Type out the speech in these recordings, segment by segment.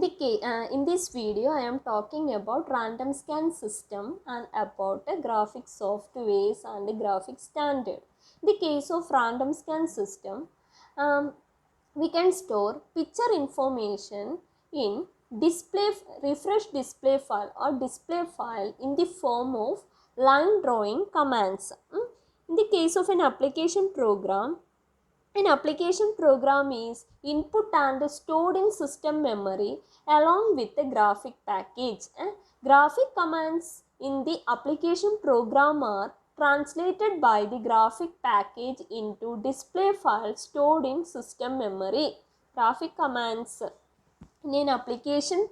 In this video, I am talking about random scan system and about graphic softwares and graphic standard. In the case of random scan system, we can store picture information in refresh display file or display file in the form of line drawing commands. In the case of an application program is input and stored in system memory along with the graphic package. Graphic commands in the application program are translated by the graphic package into display file stored in system memory. Graphic commands in an application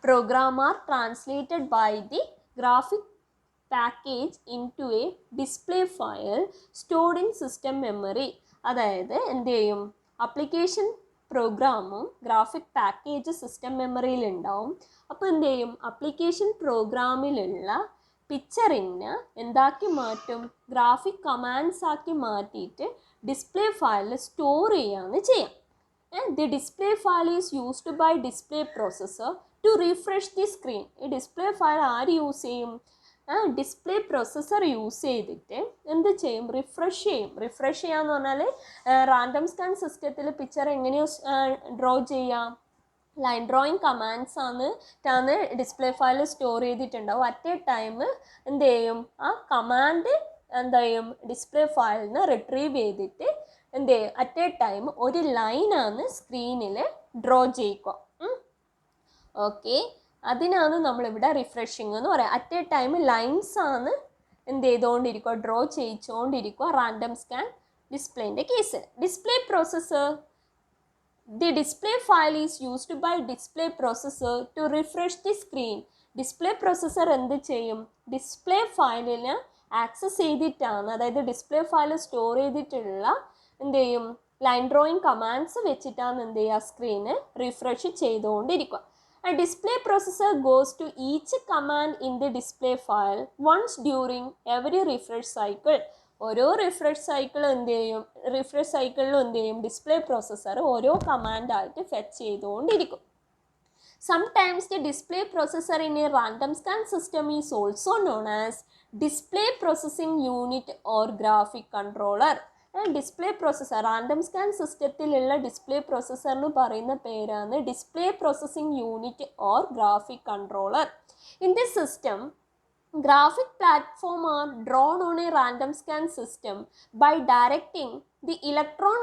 program are translated by the graphic package into a display file stored in system memory. അതായത് എന്ത് ചെയ്യും, application പ്രോഗ്രാമും graphic package system മെമ്മറിയിൽ ഉണ്ടാവും. അപ്പോൾ എന്ത് ചെയ്യും, application പ്രോഗ്രാമിലുള്ള പിക്ചറിന് എന്താക്കി മാറ്റും, ഗ്രാഫിക് കമാൻഡ്സ് ആക്കി മാറ്റിയിട്ട് ഡിസ്പ്ലേ ഫയലിൽ സ്റ്റോർ ചെയ്യുകയാണ് ചെയ്യാം. The display file is used by display processor to refresh the screen. ഈ ഡിസ്പ്ലേ ഫയൽ ആര് യൂസ് ചെയ്യും, ഡിസ്പ്ലേ പ്രൊസസ്സർ യൂസ് ചെയ്തിട്ട് എന്ത് ചെയ്യും, റിഫ്രഷ് ചെയ്യും. റിഫ്രഷ് ചെയ്യാന്ന് പറഞ്ഞാൽ റാൻഡം സ്കാൻ സിസ്റ്റത്തിൽ പിക്ചർ എങ്ങനെയോ ഡ്രോ ചെയ്യാം, ലൈൻ ഡ്രോയിങ് കമാൻഡ്സ് ആണ് ഡിസ്പ്ലേ ഫയൽ സ്റ്റോർ ചെയ്തിട്ടുണ്ടാവും. അറ്റ് എ ടൈം എന്ത് ചെയ്യും, ആ കമാൻഡ് എന്താ ചെയ്യും, ഡിസ്പ്ലേ ഫയലിന് റിട്രീവ് ചെയ്തിട്ട് എന്ത് ചെയ്യും, അറ്റ് എ ടൈം ഒരു ലൈനാണ് സ്ക്രീനിൽ ഡ്രോ ചെയ്യിക്കുക. ഓക്കെ, അതിനാണ് നമ്മളിവിടെ റിഫ്രഷിങ് എന്ന് പറയാം. അറ്റ് എ ടൈം ലൈൻസ് ആണ് എന്ത് ചെയ്തുകൊണ്ടിരിക്കുക, ഡ്രോ ചെയ്യിച്ചുകൊണ്ടിരിക്കുക റാൻഡം സ്കാൻ ഡിസ്പ്ലേൻ്റെ കേസിൽ. Display processor, the display file is used by display processor to refresh the screen. Display processor എന്ത് ചെയ്യും, ഡിസ്പ്ലേ ഫയലിന് ആക്സസ് ചെയ്തിട്ടാണ്, അതായത് ഡിസ്പ്ലേ ഫയൽ സ്റ്റോർ ചെയ്തിട്ടുള്ള എന്ത് ചെയ്യും, ലൈൻ ഡ്രോയിങ് കമാൻഡ്സ് വെച്ചിട്ടാണ് എന്ത് ചെയ്യുക, സ്ക്രീന് റിഫ്രഷ് ചെയ്തുകൊണ്ടിരിക്കുക. A display processor goes to each command in the display file once during every refresh cycle. ഓരോ റിഫ്രഷ് സൈക്കിൾ എന്ത് ചെയ്യും, റിഫ്രഷ് സൈക്കിളിലും എന്ത് ചെയ്യും, ഡിസ്പ്ലേ പ്രോസസ്സർ ഓരോ കമാൻഡായിട്ട് ഫെച്ച് ചെയ്തുകൊണ്ടിരിക്കും. Sometimes the display processor in a random scan system is also known as display processing unit or graphic controller. Display processor, random scan സിസ്റ്റത്തിലുള്ള display പ്രോസസ്സറിന് പറയുന്ന പേരാണ് display processing unit or graphic controller. In this system graphic platform are drawn on a random scan system by directing the electron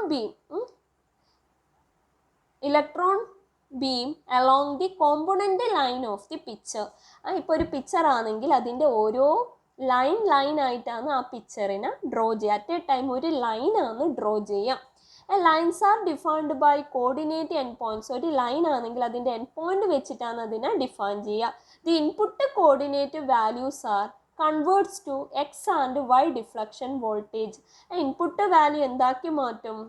beam along the component line of the picture. ഇപ്പോൾ ഒരു picture ആണെങ്കിൽ അതിൻ്റെ ഓരോ line ആയിട്ടാണ് ആ പിക്ചറിനെ draw ചെയ്യുക. At a time ഒരു ലൈനാണ് ഡ്രോ ചെയ്യുക. Lines are defined by coordinate end points. ഒരു ലൈൻ ആണെങ്കിൽ അതിൻ്റെ എൻഡ് പോയിന്റ് വെച്ചിട്ടാണ് അതിനെ ഡിഫൈൻ ചെയ്യുക. The input coordinate values are converts to x and y deflection voltage. Input value എന്താക്കി മാറ്റും,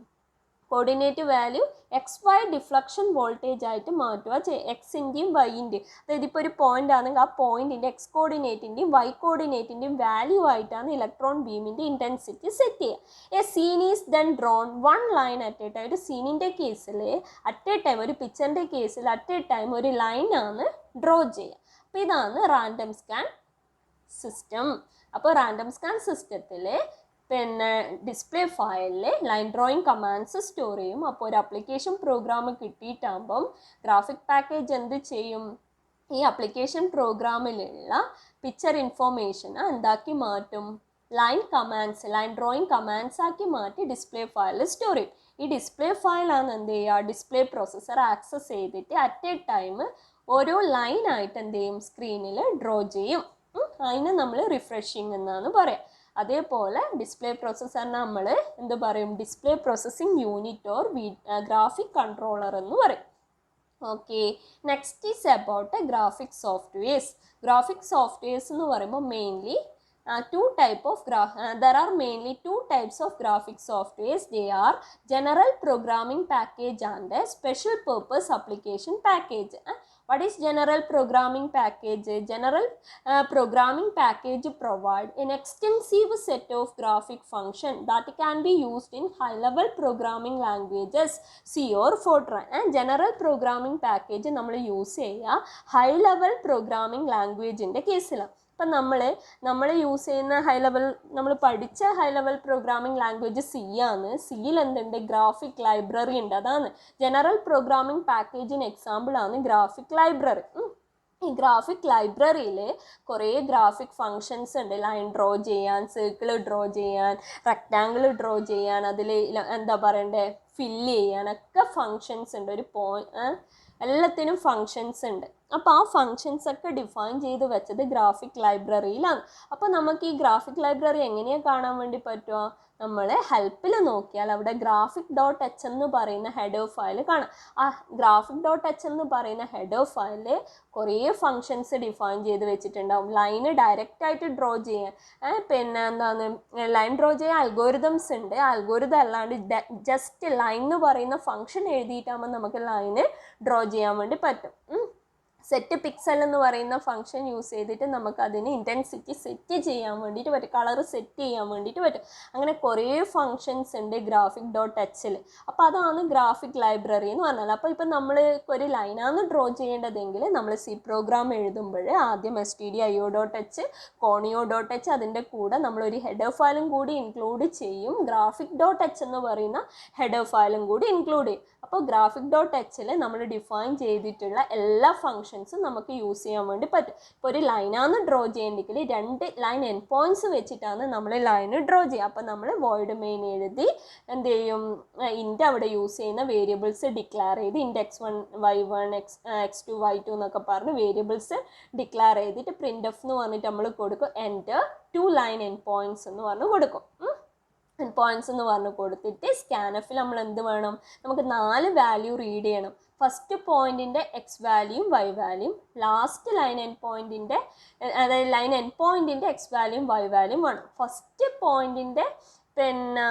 coordinate value x y deflection voltage ആയിട്ട് മാറ്റുക എക്സിൻ്റെയും വൈൻ്റെയും. അതായത് ഇപ്പോൾ ഒരു പോയിന്റ് ആണെങ്കിൽ ആ പോയിന്റിൻ്റെ എക്സ് കോർഡിനേറ്റിൻ്റെയും വൈ കോർഡിനേറ്റിൻ്റെയും വാല്യൂ ആയിട്ടാണ് ഇലക്ട്രോൺ ബീമിൻ്റെ ഇൻറ്റൻസിറ്റി സെറ്റ് ചെയ്യുക. A scene is then drawn one line at a time. ഒരു സീനിൻ്റെ കേസിൽ അറ്റ് എ ടൈം, ഒരു പിക്ചറിൻ്റെ കേസിൽ അറ്റ് എ ടൈം ഒരു ലൈനാണ് ഡ്രോ ചെയ്യുക. അപ്പോൾ ഇതാണ് റാൻഡം സ്കാൻ സിസ്റ്റം. അപ്പോൾ റാൻഡം സ്കാൻ സിസ്റ്റത്തിൽ പിന്നെ ഡിസ്പ്ലേ ഫയലിൽ ലൈൻ ഡ്രോയിങ് കമാൻഡ്സ് സ്റ്റോർ ചെയ്യും. അപ്പോൾ ഒരു ആപ്ലിക്കേഷൻ പ്രോഗ്രാം കിട്ടിയിട്ടാകുമ്പം ഗ്രാഫിക് പാക്കേജ് എന്ത് ചെയ്യും, ഈ ആപ്ലിക്കേഷൻ പ്രോഗ്രാമിലുള്ള പിക്ചർ ഇൻഫോർമേഷന് എന്താക്കി മാറ്റും, ലൈൻ ഡ്രോയിങ് കമാൻഡ്സ് ആക്കി മാറ്റി ഡിസ്പ്ലേ ഫയലിൽ സ്റ്റോർ ചെയ്യും. ഈ ഡിസ്പ്ലേ ഫയലാണ് എന്ത് ചെയ്യുക, ഡിസ്പ്ലേ പ്രോസസ്സർ ആക്സസ് ചെയ്തിട്ട് അറ്റ് എ ടൈം ഓരോ ലൈനായിട്ട് എന്ത് ചെയ്യും, സ്ക്രീനിൽ ഡ്രോ ചെയ്യും. അതിന് നമ്മൾ റിഫ്രഷിങ് എന്നാണ് പറയാം. അതേപോലെ ഡിസ്പ്ലേ പ്രോസസ്സറിന് നമ്മൾ എന്ത് പറയും, display processing unit or graphic controller എന്ന് പറയും. Okay, next is about graphic softwares. Graphic softwares എന്ന് പറയുമ്പോൾ mainly there are mainly two types of graphic softwares. They are general programming package and special purpose application package. What is general programming package? General programming package provide an extensive set of graphic functions that can be used in high-level programming languages C or Fortran. General programming package നമ്മൾ use ചെയ്യുക high level programming ലാംഗ്വേജിൻ്റെ കേസിലാണ്. അപ്പം നമ്മൾ use ചെയ്യുന്ന high level, നമ്മൾ പഠിച്ച high level programming language C ആണ്. സിയിൽ എന്തുണ്ട്? ഗ്രാഫിക് ലൈബ്രറി ഉണ്ട്. അതാണ് ജനറൽ പ്രോഗ്രാമിംഗ് പാക്കേജിന് എക്സാമ്പിളാണ് ഗ്രാഫിക് ലൈബ്രറി. ഈ ഗ്രാഫിക് ലൈബ്രറിയിൽ കുറേ ഗ്രാഫിക് ഫങ്ഷൻസ് ഉണ്ട്. ലൈൻ ഡ്രോ ചെയ്യാൻ, സർക്കിൾ ഡ്രോ ചെയ്യാൻ, റെക്റ്റാങ്കിൾ ഡ്രോ ചെയ്യാൻ, അതിൽ എന്താ പറയണ്ടേ, ഫില്ല് ചെയ്യാനൊക്കെ ഫങ്ഷൻസ് ഉണ്ട്. എല്ലാത്തിനും ഫങ്ഷൻസ് ഉണ്ട്. അപ്പോൾ ആ ഫങ്ഷൻസൊക്കെ ഡിഫൈൻ ചെയ്ത് വെച്ചത് ഗ്രാഫിക് ലൈബ്രറിയിലാണ്. അപ്പോൾ നമുക്ക് ഈ ഗ്രാഫിക് ലൈബ്രറി എങ്ങനെയാണ് കാണാൻ വേണ്ടി പറ്റുക? നമ്മൾ ഹെൽപ്പിൽ നോക്കിയാൽ അവിടെ graphic.h എന്ന് പറയുന്ന ഹെഡർ ഫയൽ കാണാം. ആ graphic.h എന്ന് പറയുന്ന ഹെഡർ ഫയലിൽ കുറേ ഫങ്ഷൻസ് ഡിഫൈൻ ചെയ്ത് വെച്ചിട്ടുണ്ടാവും. ലൈന് ഡയറക്റ്റായിട്ട് ഡ്രോ ചെയ്യാൻ, പിന്നെ എന്താണ് ലൈൻ ഡ്രോ ചെയ്യാൻ അൽഗോരിതംസ് ഉണ്ട്. അൽഗോരിതം അല്ലാണ്ട് ജസ്റ്റ് ലൈൻ എന്ന് പറയുന്ന ഫങ്ഷൻ എഴുതിയിട്ടാകുമ്പോൾ നമുക്ക് ലൈന് ഡ്രോ ചെയ്യാൻ വേണ്ടി പറ്റും. സെറ്റ് പിക്സൽ എന്ന് പറയുന്ന ഫംഗ്ഷൻ യൂസ് ചെയ്തിട്ട് നമുക്കതിന് ഇൻറ്റൻസിറ്റി സെറ്റ് ചെയ്യാൻ വേണ്ടിയിട്ട് പറ്റും, കളർ സെറ്റ് ചെയ്യാൻ വേണ്ടിയിട്ട് പറ്റും. അങ്ങനെ കുറേ ഫങ്ഷൻസ് ഉണ്ട് graphic.h. അപ്പോൾ അതാണ് ഗ്രാഫിക് ലൈബ്രറി എന്ന് പറഞ്ഞാൽ. അപ്പോൾ ഇപ്പം നമ്മൾ ഒരു ലൈനാണ് ഡ്രോ ചെയ്യേണ്ടതെങ്കിൽ നമ്മൾ സി പ്രോഗ്രാം എഴുതുമ്പോൾ ആദ്യം stdio.h, conio.h, അതിൻ്റെ കൂടെ നമ്മളൊരു ഹെഡർ ഫയലും കൂടി ഇൻക്ലൂഡ് ചെയ്യും. graphic.h എന്ന് പറയുന്ന ഹെഡർ ഫയലും കൂടി ഇൻക്ലൂഡ് ചെയ്യും. അപ്പോൾ graphic.h നമ്മൾ ഡിഫൈൻ ചെയ്തിട്ടുള്ള എല്ലാ ഫങ്ഷൻസും നമുക്ക് യൂസ് ചെയ്യാൻ വേണ്ടി പറ്റും. ഇപ്പോൾ ഒരു ലൈനാണ് ഡ്രോ ചെയ്യേണ്ടെങ്കിൽ 2 ലൈൻ എൻ പോയിൻറ്റ്സ് വെച്ചിട്ടാണ് നമ്മൾ ലൈന് ഡ്രോ ചെയ്യുക. അപ്പോൾ നമ്മൾ വോയിഡ് മെയിൻ എഴുതി എന്ത് ചെയ്യും, ഇൻ്റെ അവിടെ യൂസ് ചെയ്യുന്ന വേരിയബിൾസ് ഡിക്ലെയർ ചെയ്ത് ഇൻറ്റ് x1 y1 x2 y2 എന്നൊക്കെ പറഞ്ഞ് വേരിയബിൾസ് ഡിക്ലെയർ ചെയ്തിട്ട് പ്രിൻ്റ് എഫ് എന്ന് പറഞ്ഞിട്ട് നമ്മൾ കൊടുക്കും. എൻ്റർ 2 ലൈൻ എൻ പോയിൻറ്റ്സ് എന്ന് പറഞ്ഞ് കൊടുക്കും. പോയിൻറ്റ്സ് എന്ന് പറഞ്ഞ് കൊടുത്തിട്ട് സ്കാനഫിൽ നമ്മൾ എന്ത് വേണം, നമുക്ക് 4 വാല്യൂ റീഡ് ചെയ്യണം. ഫസ്റ്റ് പോയിൻറ്റിൻ്റെ എക്സ് വാല്യൂയും വൈ വാല്യൂയും, ലാസ്റ്റ് ലൈൻ എൻ പോയിൻറ്റിൻ്റെ, അതായത് ലൈൻ എൻ പോയിൻറ്റിൻ്റെ എക്സ് വാല്യൂയും വൈ വാല്യൂയും വേണം. ഫസ്റ്റ് പോയിൻറ്റിൻ്റെ പിന്നെ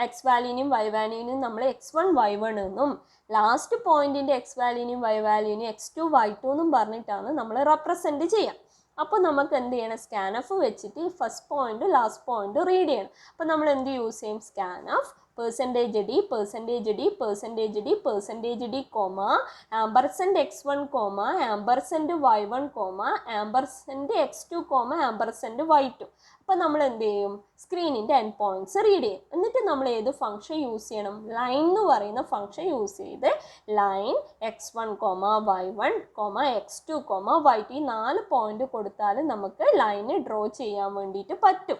എക്സ് വാല്യൂവിനും വൈ വാല്യൂവിനും നമ്മൾ x1 y1 എന്നും ലാസ്റ്റ് പോയിൻറ്റിൻ്റെ എക്സ് വാല്യൂവിനും വൈ വാല്യൂവിനും x2 y2 എന്നും പറഞ്ഞിട്ടാണ് നമ്മൾ റെപ്രസെൻറ്റ് ചെയ്യുക. അപ്പോൾ നമുക്ക് എന്ത് ചെയ്യണം, സ്കാനഫ് വെച്ചിട്ട് first point last point read ചെയ്യണം. അപ്പോൾ നമ്മൾ എന്ത് യൂസ് ചെയ്യും, scanf %d %d %d %d comma ampersand x1 comma ampersand y1 comma ampersand x2 comma ampersand y2. അപ്പോൾ നമ്മൾ എന്ത് ചെയ്യും, സ്ക്രീനിൻ്റെ എൻ പോയിൻറ്റ്സ് റീഡ് ചെയ്യും. എന്നിട്ട് നമ്മൾ ഏത് ഫംഗ്ഷൻ യൂസ് ചെയ്യണം, ലൈൻ എന്ന് പറയുന്ന ഫംഗ്ഷൻ യൂസ് ചെയ്ത് line x1 comma y1 comma x2 comma y2 ഈ 4 പോയിന്റ് കൊടുത്താൽ നമുക്ക് ലൈന് ഡ്രോ ചെയ്യാൻ വേണ്ടിയിട്ട് പറ്റും.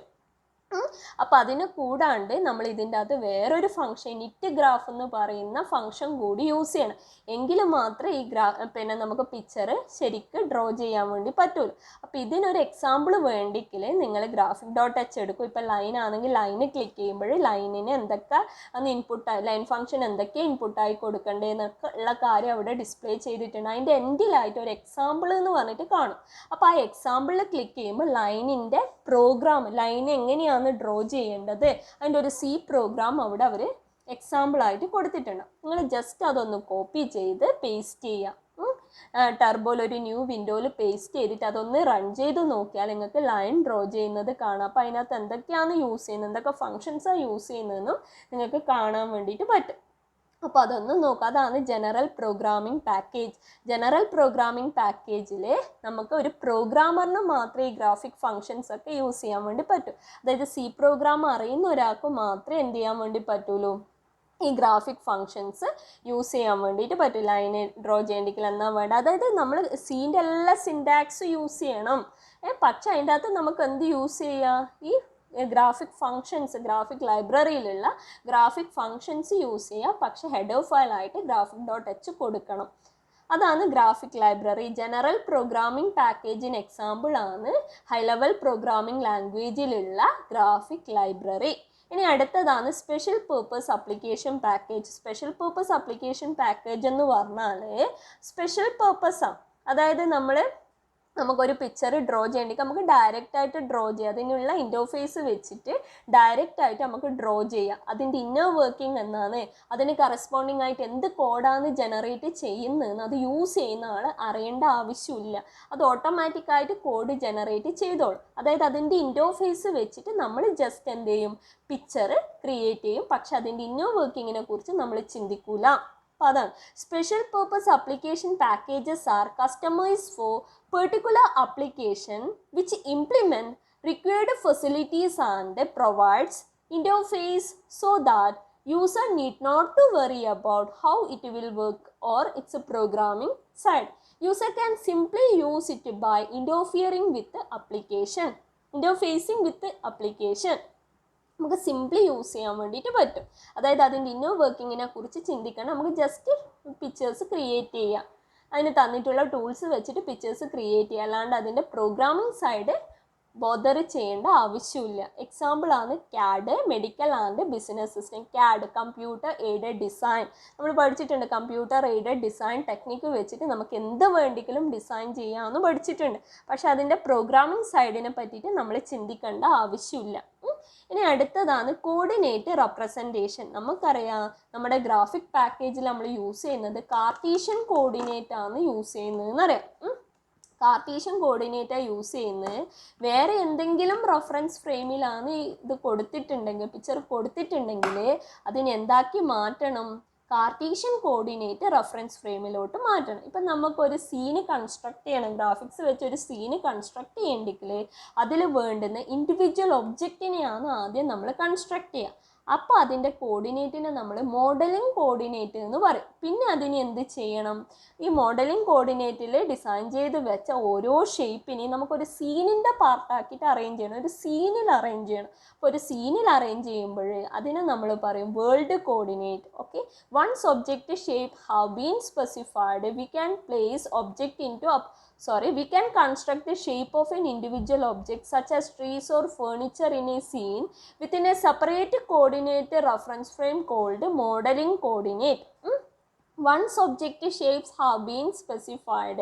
അപ്പോൾ അതിന് കൂടാണ്ട് നമ്മൾ ഇതിൻ്റെ അകത്ത് വേറൊരു ഫംഗ്ഷൻ ഇറ്റ് ഗ്രാഫ് എന്ന് പറയുന്ന ഫംഗ്ഷൻ കൂടി യൂസ് ചെയ്യണം. എങ്കിൽ മാത്രമേ ഈ പിന്നെ നമുക്ക് പിക്ചർ ശരിക്ക് ഡ്രോ ചെയ്യാൻ വേണ്ടി പറ്റുള്ളൂ. അപ്പോൾ ഇതിനൊരു എക്സാമ്പിൾ വേണ്ടിയെങ്കിൽ നിങ്ങൾ graphic.h എടുക്കും. ഇപ്പോൾ ലൈൻ ആണെങ്കിൽ ലൈന് ക്ലിക്ക് ചെയ്യുമ്പോൾ ലൈനിന് എന്തൊക്കെ അന്ന് ഇൻപുട്ടായി, ലൈൻ ഫംഗ്ഷൻ എന്തൊക്കെ ഇൻപുട്ടായി കൊടുക്കേണ്ടതെന്നൊക്കെ ഉള്ള കാര്യം അവിടെ ഡിസ്പ്ലേ ചെയ്തിട്ടുണ്ട്. അതിൻ്റെ എൻഡിലായിട്ട് ഒരു എക്സാമ്പിൾ എന്ന് പറഞ്ഞിട്ട് കാണും. അപ്പോൾ ആ എക്സാമ്പിളിൽ ക്ലിക്ക് ചെയ്യുമ്പോൾ ലൈനിൻ്റെ പ്രോഗ്രാം, ലൈൻ എങ്ങനെയാണ് ഡ്രോ ചെയ്യേണ്ടത് അതിൻ്റെ ഒരു സി പ്രോഗ്രാം അവിടെ അവർ എക്സാമ്പിളായിട്ട് കൊടുത്തിട്ടുണ്ട്. നിങ്ങൾ ജസ്റ്റ് അതൊന്ന് കോപ്പി ചെയ്ത് പേസ്റ്റ് ചെയ്യുക. ടർബോയിൽ ഒരു ന്യൂ വിൻഡോയിൽ പേസ്റ്റ് ചെയ്തിട്ട് അതൊന്ന് റൺ ചെയ്ത് നോക്കിയാൽ നിങ്ങൾക്ക് ലൈൻ ഡ്രോ ചെയ്യുന്നത് കാണാം. അപ്പോൾ അതിനകത്ത് എന്തൊക്കെയാണ് യൂസ് ചെയ്യുന്നത്, എന്തൊക്കെ ഫങ്ഷൻസാണ് യൂസ് ചെയ്യുന്നതെന്നും നിങ്ങൾക്ക് കാണാൻ വേണ്ടിയിട്ട് പറ്റും. അപ്പോൾ അതൊന്ന് നോക്കുക. അതാണ് general programming package. General programming പാക്കേജിൽ നമുക്ക് ഒരു പ്രോഗ്രാമറിന് മാത്രമേ ഈ ഗ്രാഫിക് ഫങ്ഷൻസ് ഒക്കെ യൂസ് ചെയ്യാൻ വേണ്ടി പറ്റൂ. അതായത് സി പ്രോഗ്രാം അറിയുന്ന ഒരാൾക്ക് മാത്രമേ എന്ത് ചെയ്യാൻ വേണ്ടി പറ്റുള്ളൂ, ഈ ഗ്രാഫിക് ഫങ്ഷൻസ് യൂസ് ചെയ്യാൻ വേണ്ടിയിട്ട് പറ്റും. ലൈന് ഡ്രോ ചെയ്യേണ്ടെങ്കിൽ എന്നാൽ വേണ്ട, അതായത് നമ്മൾ സീൻ്റെ എല്ലാ സിൻടാക്സ് യൂസ് ചെയ്യണം. പക്ഷേ അതിൻ്റെ അകത്ത് നമുക്ക് എന്ത് യൂസ് ചെയ്യുക, ഈ ഗ്രാഫിക് ഫങ്ഷൻസ്, ഗ്രാഫിക് ലൈബ്രറിയിലുള്ള ഗ്രാഫിക് ഫങ്ഷൻസ് യൂസ് ചെയ്യുക. പക്ഷേ ഹെഡർ ഫയലായിട്ട് graphic.h കൊടുക്കണം. അതാണ് ഗ്രാഫിക് ലൈബ്രറി. ജനറൽ പ്രോഗ്രാമിംഗ് പാക്കേജിന് എക്സാമ്പിൾ ആണ് ഹൈ ലെവൽ പ്രോഗ്രാമിംഗ് ലാംഗ്വേജിലുള്ള ഗ്രാഫിക് ലൈബ്രറി. ഇനി അടുത്തതാണ് special purpose application package. Special purpose application package എന്ന് പറഞ്ഞാൽ സ്പെഷ്യൽ പേർപ്പസാണ്. അതായത് നമ്മൾ നമുക്കൊരു പിക്ചർ ഡ്രോ ചെയ്യണമെങ്കിൽ നമുക്ക് ഡയറക്റ്റായിട്ട് ഡ്രോ ചെയ്യാം. അതിനുള്ള ഇൻ്റർഫേസ് വെച്ചിട്ട് ഡയറക്റ്റായിട്ട് നമുക്ക് ഡ്രോ ചെയ്യാം. അതിൻ്റെ ഇന്നർ വർക്കിംഗ് എന്നാണ്, അതിന് കറസ്പോണ്ടിങ് ആയിട്ട് എന്ത് കോഡാണ് ജനറേറ്റ് ചെയ്യുന്നതെന്ന് അത് യൂസ് ചെയ്യുന്ന ആൾ അറിയേണ്ട ആവശ്യമില്ല. അത് ഓട്ടോമാറ്റിക്കായിട്ട് കോഡ് ജനറേറ്റ് ചെയ്തോളും. അതായത് അതിൻ്റെ ഇൻ്റർഫേസ് വെച്ചിട്ട് നമ്മൾ ജസ്റ്റ് എന്ത് ചെയ്യും, പിക്ചർ ക്രിയേറ്റ് ചെയ്യും. പക്ഷെ അതിൻ്റെ ഇന്നർ വർക്കിങ്ങിനെ കുറിച്ച് നമ്മൾ ചിന്തിക്കൂല. അപ്പോൾ അതാണ് special purpose application packages are customised for particular application which implement required facilities and provides interface so that user need not to worry about how it will work or its programming side. User can simply use it by interfering with the application, interfacing with the application. നമുക്ക് simply use ചെയ്യാൻ വേണ്ടിയിട്ട് പറ്റും. അതായത് അതിൻ്റെ inner വർക്കിങ്ങിനെ കുറിച്ച് ചിന്തിക്കണം. നമുക്ക് just pictures create ചെയ്യാം. അതിന് തന്നിട്ടുള്ള ടൂൾസ് വെച്ചിട്ട് പിക്ചേഴ്സ് ക്രിയേറ്റ് ചെയ്യുക, അല്ലാണ്ട് അതിൻ്റെ പ്രോഗ്രാമിംഗ് സൈഡ് ബോദർ ചെയ്യേണ്ട ആവശ്യമില്ല. എക്സാമ്പിളാണ് CAD, medical and business system. CAD computer aided design നമ്മൾ പഠിച്ചിട്ടുണ്ട്. കമ്പ്യൂട്ടർ എയ്ഡഡ് ഡിസൈൻ ടെക്നിക്ക് വെച്ചിട്ട് നമുക്ക് എന്ത് വേണ്ടിയെങ്കിലും ഡിസൈൻ ചെയ്യാമെന്ന് പഠിച്ചിട്ടുണ്ട്. പക്ഷെ അതിൻ്റെ പ്രോഗ്രാമിംഗ് സൈഡിനെ പറ്റിയിട്ട് നമ്മൾ ചിന്തിക്കേണ്ട ആവശ്യമില്ല. ഇനി അടുത്തതാണ് കോർഡിനേറ്റ് റെപ്രസെൻറ്റേഷൻ. നമുക്കറിയാം നമ്മുടെ ഗ്രാഫിക് പാക്കേജിൽ നമ്മൾ യൂസ് ചെയ്യുന്നത് കാർട്ടീഷ്യൻ കോർഡിനേറ്റ് ആണ് യൂസ് ചെയ്യുന്നതെന്ന് അറിയാം. കാർട്ടീഷ്യൻ കോർഡിനേറ്റാണ് യൂസ് ചെയ്യുന്നത്. വേറെ എന്തെങ്കിലും റെഫറൻസ് ഫ്രെയിമിലാണ് ഇത് കൊടുത്തിട്ടുണ്ടെങ്കിൽ, പിക്ചർ കൊടുത്തിട്ടുണ്ടെങ്കിൽ അതിന് എന്താക്കി മാറ്റണം, കാർട്ടീഷ്യൻ കോർഡിനേറ്റ് റെഫറൻസ് ഫ്രെയിമിലോട്ട് മാറ്റണം. ഇപ്പം നമുക്കൊരു സീന് കൺസ്ട്രക്ട് ചെയ്യണം, ഗ്രാഫിക്സ് വെച്ച് ഒരു സീന് കൺസ്ട്രക്ട് ചെയ്യണമെങ്കിൽ അതിൽ വേണ്ടുന്ന ഇൻഡിവിജ്വൽ ഒബ്ജക്റ്റിനെയാണ് ആദ്യം നമ്മൾ കൺസ്ട്രക്ട് ചെയ്യുക. അപ്പോൾ അതിൻ്റെ കോർഡിനേറ്റിനെ നമ്മൾ മോഡലിംഗ് കോർഡിനേറ്റ് എന്ന് പറയും. പിന്നെ അതിന് എന്ത് ചെയ്യണം, ഈ മോഡലിംഗ് കോർഡിനേറ്റിൽ ഡിസൈൻ ചെയ്ത് വെച്ച ഓരോ ഷേപ്പിനെയും നമുക്കൊരു സീനിൻ്റെ പാർട്ടാക്കിയിട്ട് അറേഞ്ച് ചെയ്യണം, ഒരു സീനിൽ അറേഞ്ച് ചെയ്യണം. അപ്പോൾ ഒരു സീനിൽ അറേഞ്ച് ചെയ്യുമ്പോൾ അതിനെ നമ്മൾ പറയും world coordinate. Okay, once object shape have been specified we can place object into we can construct the shape of an individual object such as trees or furniture in a scene within a separate coordinate reference frame called modeling coordinate. Once object shapes have been specified,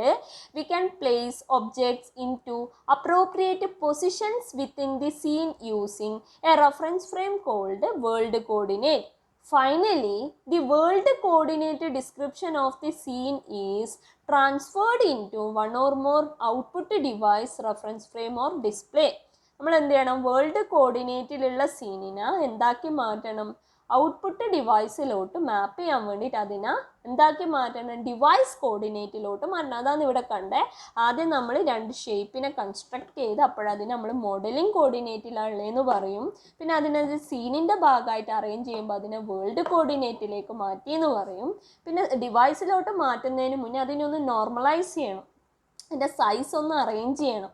we can place objects into appropriate positions within the scene using a reference frame called world coordinate. Finally, the world coordinate description of the scene is transferred into one or more output device, reference frame or display. നമ്മൾ എന്ത് ചെയ്യണം, world കോർഡിനേറ്റിലുള്ള സീനിനെ എന്താക്കി മാറ്റണം, output ഡിവൈസിലോട്ട് മാപ്പ് ചെയ്യാൻ വേണ്ടിയിട്ട് അതിനെ എന്താക്കി മാറ്റണം, ഡിവൈസ് കോർഡിനേറ്റിലോട്ട് മാറ്റണം. അതാണ് ഇവിടെ കണ്ടേ. ആദ്യം നമ്മൾ രണ്ട് ഷേപ്പിനെ കൺസ്ട്രക്ട് ചെയ്ത് അപ്പോഴതിന് നമ്മൾ മോഡലിംഗ് കോർഡിനേറ്റിലുള്ളതെന്ന് പറയും. പിന്നെ അതിനത് സീനിൻ്റെ ഭാഗമായിട്ട് അറേഞ്ച് ചെയ്യുമ്പോൾ അതിനെ വേൾഡ് കോർഡിനേറ്റിലേക്ക് മാറ്റി എന്ന് പറയും. പിന്നെ ഡിവൈസിലോട്ട് മാറ്റുന്നതിന് മുന്നേ അതിനൊന്ന് നോർമലൈസ് ചെയ്യണം, അതിൻ്റെ സൈസ് ഒന്ന് അറേഞ്ച് ചെയ്യണം.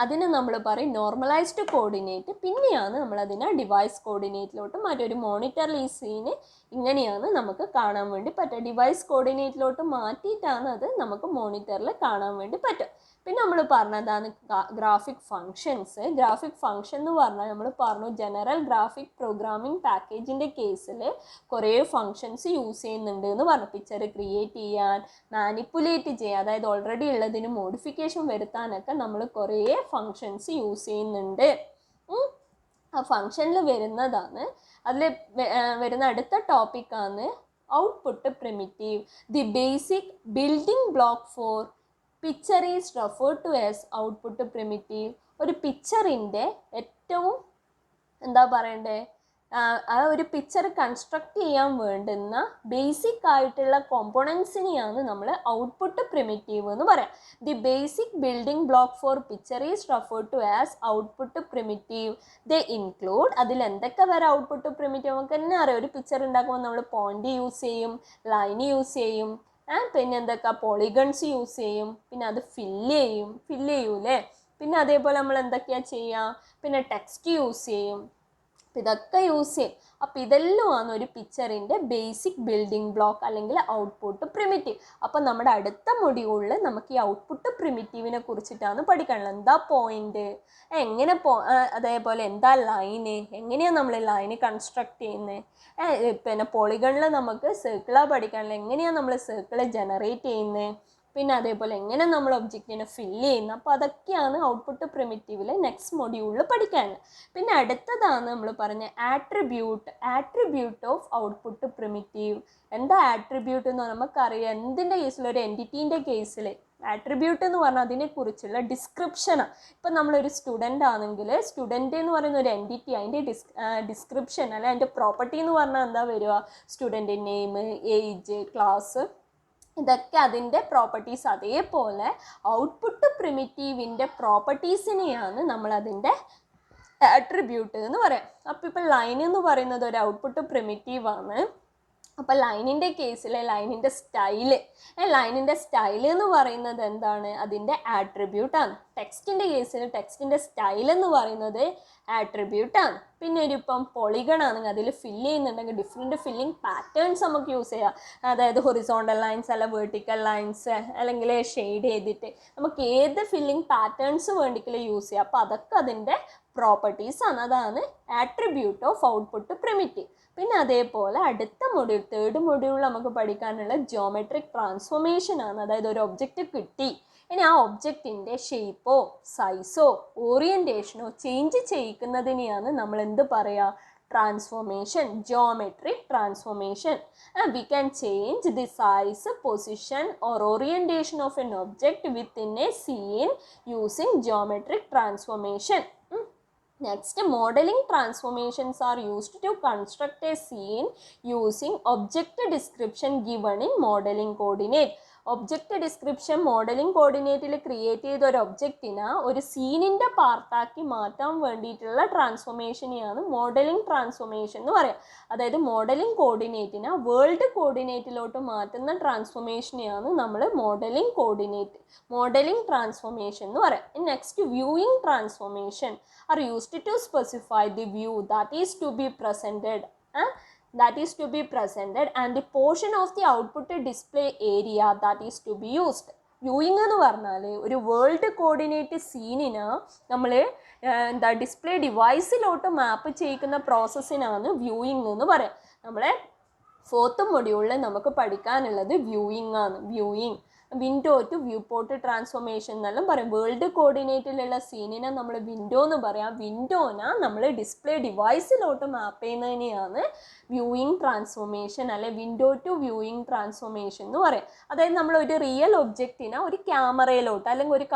അതിന് നമ്മൾ പറയും നോർമലൈസ്ഡ് കോർഡിനേറ്റ്. പിന്നെയാണ് നമ്മളതിനെ ഡിവൈസ് കോർഡിനേറ്റിലോട്ട് മാറ്റുക. ഒരു മോണിറ്ററിൽ ഈ സീന് ഇങ്ങനെയാണ് നമുക്ക് കാണാൻ വേണ്ടി പറ്റുക. ഡിവൈസ് കോർഡിനേറ്റിലോട്ട് മാറ്റിയിട്ടാണ് അത് നമുക്ക് മോണിറ്ററിൽ കാണാൻ വേണ്ടി പറ്റുക. പിന്നെ നമ്മൾ പറഞ്ഞതാണ് ഗ്രാഫിക് ഫങ്ഷൻസ്. ഗ്രാഫിക് ഫങ്ഷൻ എന്ന് പറഞ്ഞാൽ നമ്മൾ പറഞ്ഞു ജനറൽ ഗ്രാഫിക് പ്രോഗ്രാമിംഗ് പാക്കേജിൻ്റെ കേസിൽ കുറേ ഫങ്ഷൻസ് യൂസ് ചെയ്യുന്നുണ്ട് എന്ന് പറഞ്ഞു. പിക്ചർ ക്രിയേറ്റ് ചെയ്യാൻ, മാനിപ്പുലേറ്റ് ചെയ്യാൻ, അതായത് ഓൾറെഡി ഉള്ളതിന് മോഡിഫിക്കേഷൻ വരുത്താനൊക്കെ നമ്മൾ കുറേ ഫങ്ഷൻസ് യൂസ് ചെയ്യുന്നുണ്ട്. ആ ഫങ്ഷനിൽ വരുന്നതാണ്, അതിൽ വരുന്ന അടുത്ത ടോപ്പിക്കാണ് output primitive. The basic building block for picture is referred to as output primitive. ഒരു പിക്ചറിൻ്റെ ഏറ്റവും എന്താ പറയണ്ടേ, ആ ഒരു പിക്ചർ കൺസ്ട്രക്ട് ചെയ്യാൻ വേണ്ടുന്ന ബേസിക് ആയിട്ടുള്ള കോമ്പോണൻസിനെയാണ് നമ്മൾ ഔട്ട്പുട്ട് പ്രിമിറ്റീവ് എന്ന് പറയാം. The basic building block for picture is referred to as output primitive. They include, അതിൽ എന്തൊക്കെ വരെ ഔട്ട്പുട്ട് പ്രിമിറ്റീവ് നമുക്ക് തന്നെ അറിയാം. ഒരു പിക്ചർ ഉണ്ടാക്കുമ്പോൾ നമ്മൾ പോയിന്റ് യൂസ് ചെയ്യും, ലൈൻ യൂസ് ചെയ്യും, പിന്നെ എന്തൊക്കെ പോളിഗൺസ് യൂസ് ചെയ്യും, പിന്നെ അത് ഫില്ല് ചെയ്യൂലേ. പിന്നെ അതേപോലെ നമ്മൾ എന്തൊക്കെയാണ് ചെയ്യുക, പിന്നെ ടെക്സ്റ്റ് യൂസ് ചെയ്യും, ഇതൊക്കെ യൂസ് ചെയ്യും. അപ്പോൾ ഇതെല്ലാമാണ് ഒരു പിക്ചറിൻ്റെ ബേസിക് ബിൽഡിംഗ് ബ്ലോക്ക് അല്ലെങ്കിൽ ഔട്ട്പുട്ട് പ്രിമിറ്റീവ്. അപ്പോൾ നമ്മുടെ അടുത്ത മൊഡ്യൂളിൽ നമുക്ക് ഈ ഔട്ട്പുട്ട് പ്രിമിറ്റീവിനെ കുറിച്ചിട്ടാണ് പഠിക്കാനുള്ളത്. എന്താ പോയിന്റ്, എങ്ങനെ അതേപോലെ എന്താ ലൈന്, എങ്ങനെയാണ് നമ്മൾ ലൈന് കൺസ്ട്രക്ട് ചെയ്യുന്നത്, പിന്നെ പോളിഗണിൽ നമുക്ക് സർക്കിളാണ് പഠിക്കാനുള്ളത്, എങ്ങനെയാണ് നമ്മൾ സർക്കിൾ ജനറേറ്റ് ചെയ്യുന്നത്, പിന്നെ അതേപോലെ എങ്ങനെ നമ്മൾ ഒബ്ജക്റ്റിനെ ഫില്ല് ചെയ്യുന്നു. അപ്പോൾ അതൊക്കെയാണ് ഔട്ട്പുട്ട് പ്രിമിറ്റീവിൽ നെക്സ്റ്റ് മൊഡ്യൂളിൽ പഠിക്കാനുള്ളത്. പിന്നെ അടുത്തതാണ് നമ്മൾ പറഞ്ഞ ആട്രിബ്യൂട്ട് ഓഫ് ഔട്ട്പുട്ട് പ്രിമിറ്റീവ്. എന്താ ആട്രിബ്യൂട്ട് എന്ന് നമുക്കറിയാം. എന്തിൻ്റെ കേസിൽ, ഒരു എൻറ്റിറ്റീൻ്റെ കേസിൽ ആട്രിബ്യൂട്ട് എന്ന് പറഞ്ഞാൽ അതിനെക്കുറിച്ചുള്ള ഡിസ്ക്രിപ്ഷനാണ്. ഇപ്പം നമ്മളൊരു സ്റ്റുഡൻ്റ് ആണെങ്കിൽ സ്റ്റുഡൻ്റ് എന്ന് പറയുന്ന ഒരു എൻറ്റിറ്റി, അതിൻ്റെ ഡിസ്ക്രിപ്ഷൻ അല്ലെ അതിൻ്റെ പ്രോപ്പർട്ടി എന്ന് പറഞ്ഞാൽ എന്താ വരിക? സ്റ്റുഡൻ്റ് നെയിം, ഏജ്, ക്ലാസ്, ഇതൊക്കെ അതിൻ്റെ പ്രോപ്പർട്ടീസ്. അതേപോലെ ഔട്ട്പുട്ട് പ്രിമിറ്റീവിൻ്റെ പ്രോപ്പർട്ടീസിനെയാണ് നമ്മളതിൻ്റെ ആട്രിബ്യൂട്ട് എന്ന് പറയാം. അപ്പോൾ ഇപ്പോൾ ലൈൻ എന്ന് പറയുന്നത് ഒരു ഔട്ട്പുട്ട് പ്രിമിറ്റീവാണ്. അപ്പോൾ ലൈനിൻ്റെ കേസിൽ ലൈനിൻ്റെ സ്റ്റൈൽ എന്ന് പറയുന്നത് എന്താണ്? അതിൻ്റെ ആട്രിബ്യൂട്ടാണ്. ടെക്സ്റ്റിൻ്റെ കേസിൽ ടെക്സ്റ്റിൻ്റെ സ്റ്റൈൽ എന്ന് പറയുന്നത് ആട്രിബ്യൂട്ടാണ്. പിന്നെ ഒരിപ്പം പൊളിഗൺ ആണെങ്കിൽ അതിൽ ഫില്ല് ചെയ്യുന്നുണ്ടെങ്കിൽ ഡിഫറെൻറ്റ് ഫില്ലിംഗ് പാറ്റേൺസ് നമുക്ക് യൂസ് ചെയ്യാം. അതായത് ഹൊറിസോണ്ടൽ ലൈൻസ് അല്ല വെർട്ടിക്കൽ ലൈൻസ്, അല്ലെങ്കിൽ ഷെയ്ഡ് ചെയ്തിട്ട് നമുക്ക് ഏത് ഫില്ലിംഗ് പാറ്റേൺസ് വേണ്ടിക്കലും യൂസ് ചെയ്യാം. അപ്പോൾ അതൊക്കെ അതിൻ്റെ പ്രോപ്പർട്ടീസാണ്. അതാണ് ആട്രിബ്യൂട്ട് ഓഫ് ഔട്ട്പുട്ട് പ്രിമിറ്റീവ്. പിന്നെ അതേപോലെ അടുത്ത മൊഡ്യൂൾ, തേർഡ് മൊഡ്യൂളിൽ നമുക്ക് പഠിക്കാനുള്ള ജിയോമെട്രിക് ട്രാൻസ്ഫോർമേഷൻ ആണ്. അതായത് ഒരു ഒബ്ജക്റ്റ് കിട്ടി, ഇനി ആ ഒബ്ജക്റ്റിൻ്റെ ഷേപ്പോ സൈസോ ഓറിയൻറ്റേഷനോ ചേഞ്ച് ചെയ്യിക്കുന്നതിനെയാണ് നമ്മൾ എന്ത് പറയുക? Transformation, geometric transformation. We can change the size, position or orientation of an object within a scene using geometric transformation. Next, modeling transformations are used to construct a scene using object description given in modeling coordinate. Object description modelling കോർഡിനേറ്റിൽ create ചെയ്ത ഒരു ഒബ്ജക്റ്റിനെ ഒരു സീനിൻ്റെ പാർട്ടാക്കി മാറ്റാൻ വേണ്ടിയിട്ടുള്ള ട്രാൻസ്ഫോർമേഷനെയാണ് modelling transformation എന്ന് പറയാം. അതായത് മോഡലിംഗ് കോർഡിനേറ്റിനെ വേൾഡ് കോർഡിനേറ്റിലോട്ട് മാറ്റുന്ന ട്രാൻസ്ഫോർമേഷനെയാണ് നമ്മൾ മോഡലിംഗ് ട്രാൻസ്ഫോർമേഷൻ എന്ന് പറയാം. Next, viewing transformation are used to specify the view that is to be presented and the portion of the output display area that is to be used. Viewing എന്ന് പറഞ്ഞാൽ ഒരു world coordinate സീനിന് നമ്മൾ display ഡിവൈസിലോട്ട് മാപ്പ് ചെയ്യിക്കുന്ന പ്രോസസ്സിനാണ് viewing എന്ന് പറയാം. നമ്മളെ fourth മൊഡ്യൂളിൽ നമുക്ക് പഠിക്കാനുള്ളത് വ്യൂയിങ് ആണ്. Window to viewport transformation എന്നെല്ലാം പറയും. വേൾഡ് കോർഡിനേറ്റിലുള്ള സീനിനെ നമ്മൾ വിൻഡോ എന്ന് പറയാം. വിൻഡോനെ നമ്മൾ ഡിസ്പ്ലേ ഡിവൈസിലോട്ട് മാപ്പ് ചെയ്യുന്നതിനെയാണ് വ്യൂയിങ് ട്രാൻസ്ഫോർമേഷൻ അല്ലെ വിൻഡോ ടു വ്യൂയിങ് ട്രാൻസ്ഫോർമേഷൻ എന്ന് പറയാം. അതായത് നമ്മൾ ഒരു റിയൽ ഒബ്ജക്റ്റിനെ ഒരു ക്യാമറയിലോട്ട് അല്ലെങ്കിൽ ഒരു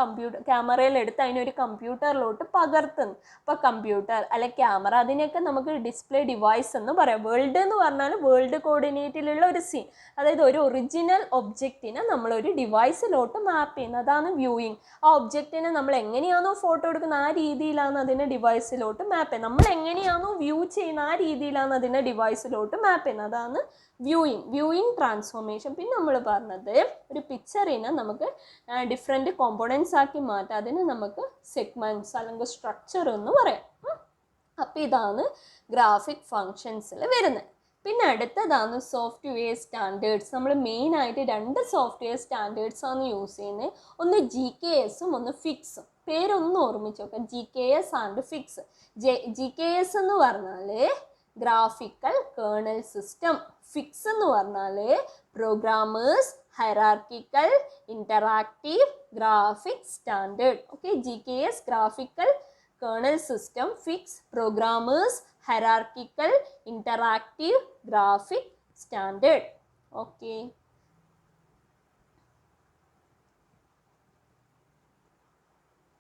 ക്യാമറയിലെടുത്ത് അതിനൊരു കമ്പ്യൂട്ടറിലോട്ട് പകർത്തുന്നു. അപ്പോൾ കമ്പ്യൂട്ടർ അല്ലെ ക്യാമറ, അതിനൊക്കെ നമുക്ക് ഡിസ്പ്ലേ ഡിവൈസ് എന്ന് പറയാം. വേൾഡ് എന്ന് പറഞ്ഞാൽ വേൾഡ് കോർഡിനേറ്റിലുള്ള ഒരു സീൻ, അതായത് ഒരു ഒറിജിനൽ ഒബ്ജക്റ്റിനെ നമ്മളൊരു ഡിവൈസിലോട്ട് മാപ്പ് ചെയ്യുന്നത്, അതാണ് വ്യൂയിങ്. ആ ഒബ്ജക്റ്റിനെ നമ്മൾ എങ്ങനെയാണോ ഫോട്ടോ എടുക്കുന്നത് ആ രീതിയിലാണ് അതിനെ ഡിവൈസിലോട്ട് മാപ്പ് ചെയ്യുന്നത്. നമ്മൾ എങ്ങനെയാണോ വ്യൂ ചെയ്യുന്നത് ആ രീതിയിലാണ് അതിനെ ഡിവൈസിലോട്ട് മാപ്പ് ചെയ്യുന്നത്, അതാണ് വ്യൂയിങ് ട്രാൻസ്ഫോർമേഷൻ. പിന്നെ നമ്മൾ പറഞ്ഞത് ഒരു പിക്ചറിനെ നമുക്ക് ഡിഫറെൻറ്റ് കോമ്പോണൻസ് ആക്കി മാറ്റാം. അതിന് നമുക്ക് സെഗ്മെൻറ്റ്സ് അല്ലെങ്കിൽ സ്ട്രക്ചർ എന്ന് പറയാം. അപ്പോൾ ഇതാണ് ഗ്രാഫിക് ഫങ്ഷൻസിൽ വരുന്നത്. പിന്നെ അടുത്തതാണ് സോഫ്റ്റ്വെയർ സ്റ്റാൻഡേർഡ്സ്. നമ്മൾ മെയിനായിട്ട് 2 സോഫ്റ്റ്വെയർ സ്റ്റാൻഡേർഡ്സ് ആണ് യൂസ് ചെയ്യുന്നത്. ഒന്ന് GKSഉം ഒന്ന് ഫിക്സും. പേരൊന്ന് ഓർമ്മിച്ച് നോക്കാം, GKS ആൻഡ് ഫിക്സ്. GKS എന്ന് പറഞ്ഞാൽ ഗ്രാഫിക്കൽ കേർണൽ സിസ്റ്റം, ഫിക്സ് എന്ന് പറഞ്ഞാൽ programmers hierarchical interactive graphic standard. Okay, GKS graphical kernel system, fixed programmers hierarchical interactive graphic standard. Okay.